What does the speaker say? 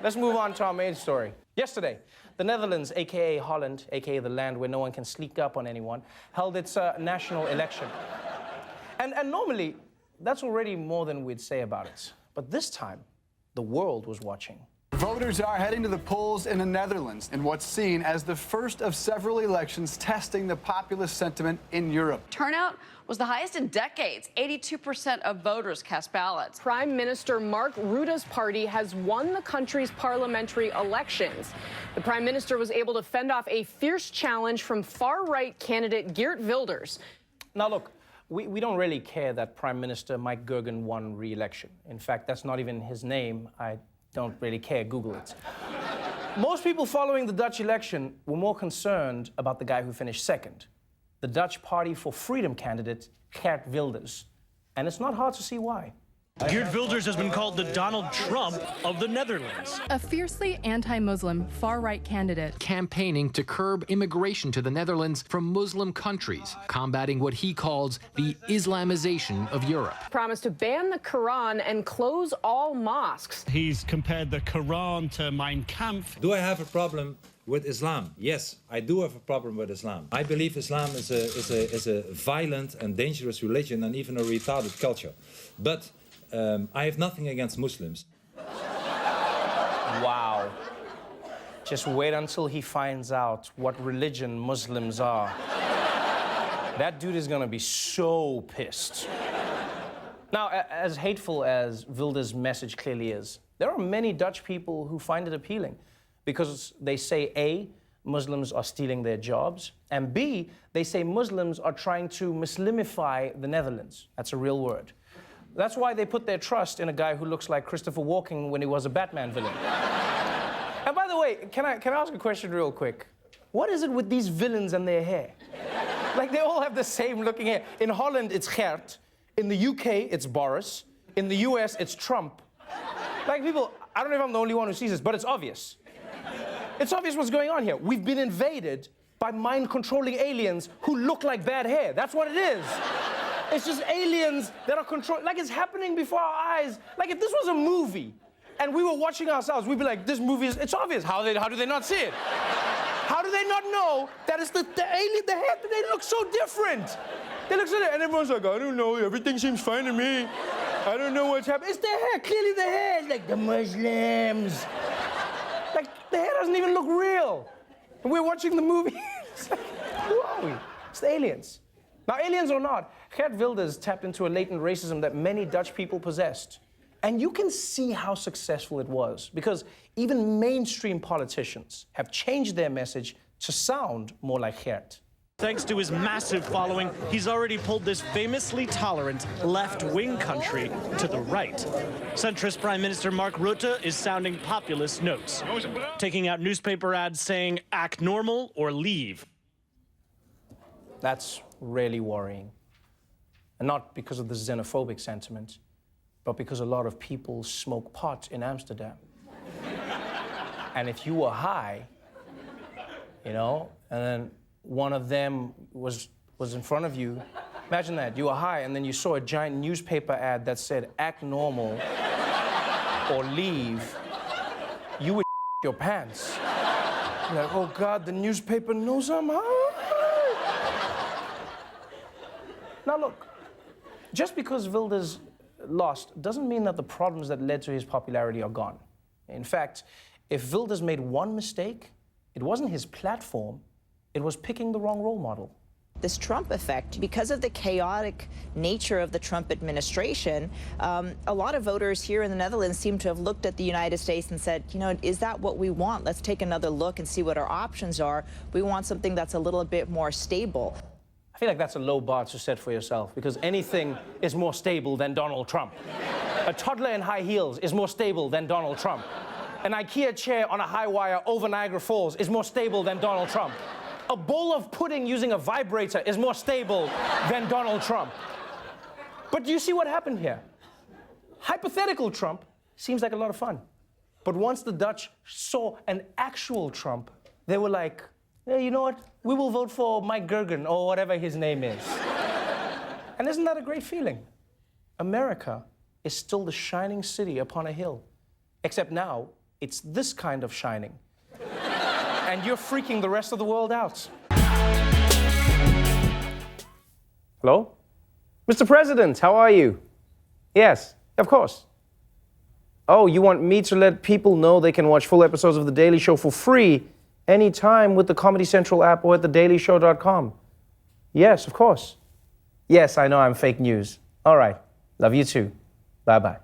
let's move on to our main story. Yesterday, the Netherlands, a.k.a. Holland, a.k.a. the land where no one can sneak up on anyone, held its national election. And normally, that's already more than we'd say about it. But this time, the world was watching. Voters are heading to the polls in the Netherlands in what's seen as the first of several elections testing the populist sentiment in Europe. Turnout was the highest in decades. 82% of voters cast ballots. Prime Minister Mark Rutte's party has won the country's parliamentary elections. The Prime Minister was able to fend off a fierce challenge from far-right candidate Geert Wilders. Now look, we don't really care that Prime Minister Mike Gergen won re-election. In fact, that's not even his name. I don't really care, Google it. Most people following the Dutch election were more concerned about the guy who finished second, the Dutch Party for Freedom candidate, Geert Wilders. And it's not hard to see why. Geert Wilders has been called the Donald Trump of the Netherlands. A fiercely anti-Muslim, far-right candidate. Campaigning to curb immigration to the Netherlands from Muslim countries, combating what he calls the Islamization of Europe. Promised to ban the Quran and close all mosques. He's compared the Quran to Mein Kampf. Do I have a problem with Islam? Yes, I do have a problem with Islam. I believe Islam is a violent and dangerous religion and even a retarded culture. But I have nothing against Muslims. Wow. Just wait until he finds out what religion Muslims are. That dude is gonna be so pissed. Now, as hateful as Wilders' message clearly is, there are many Dutch people who find it appealing because they say, A, Muslims are stealing their jobs, and B, they say Muslims are trying to Muslimify the Netherlands. That's a real word. That's why they put their trust in a guy who looks like Christopher Walken when he was a Batman villain. And by the way, can I ask a question real quick? What is it with these villains and their hair? Like, they all have the same looking hair. In Holland, it's Geert. In the UK, it's Boris. In the US, it's Trump. Like, people, I don't know if I'm the only one who sees this, but it's obvious. It's obvious what's going on here. We've been invaded by mind-controlling aliens who look like bad hair. That's what it is. It's just aliens that are controlling, like it's happening before our eyes. Like if this was a movie and we were watching ourselves, we'd be like, this movie is, it's obvious. How do they not see it? How do they not know that it's the alien, the head, they look so different? They look so different, and everyone's like, I don't know, everything seems fine to me. I don't know what's happening. It's the hair, clearly the hair. It's like the Muslims. Like the hair doesn't even look real. And we're watching the movie. It's like, who are we? It's the aliens. Now, aliens or not, Geert Wilders tapped into a latent racism that many Dutch people possessed. And you can see how successful it was, because even mainstream politicians have changed their message to sound more like Geert. Thanks to his massive following, he's already pulled this famously tolerant left-wing country to the right. Centrist Prime Minister Mark Rutte is sounding populist notes, taking out newspaper ads saying, act normal or leave. That's really worrying. And not because of the xenophobic sentiment, but because a lot of people smoke pot in Amsterdam. And if you were high, you know, and then one of them was in front of you, imagine that, you were high and then you saw a giant newspaper ad that said, act normal or leave, you would your pants. You're like, oh God, the newspaper knows I'm high. Now look, just because Wilders lost doesn't mean that the problems that led to his popularity are gone. In fact, if Wilders made one mistake, it wasn't his platform, it was picking the wrong role model. This Trump effect, because of the chaotic nature of the Trump administration, a lot of voters here in the Netherlands seem to have looked at the United States and said, you know, is that what we want? Let's take another look and see what our options are. We want something that's a little bit more stable. I feel like that's a low bar to set for yourself, because anything is more stable than Donald Trump. A toddler in high heels is more stable than Donald Trump. An IKEA chair on a high wire over Niagara Falls is more stable than Donald Trump. A bowl of pudding using a vibrator is more stable than Donald Trump. But do you see what happened here? Hypothetical Trump seems like a lot of fun. But once the Dutch saw an actual Trump, they were like, hey, you know what? We will vote for Mike Gergen or whatever his name is. And isn't that a great feeling? America is still the shining city upon a hill. Except now, It's this kind of shining. And you're freaking the rest of the world out. Hello? Mr. President, how are you? Yes, of course. Oh, you want me to let people know they can watch full episodes of The Daily Show for free anytime with the Comedy Central app or at thedailyshow.com? Yes, of course. Yes, I know I'm fake news. All right. Love you too. Bye-bye.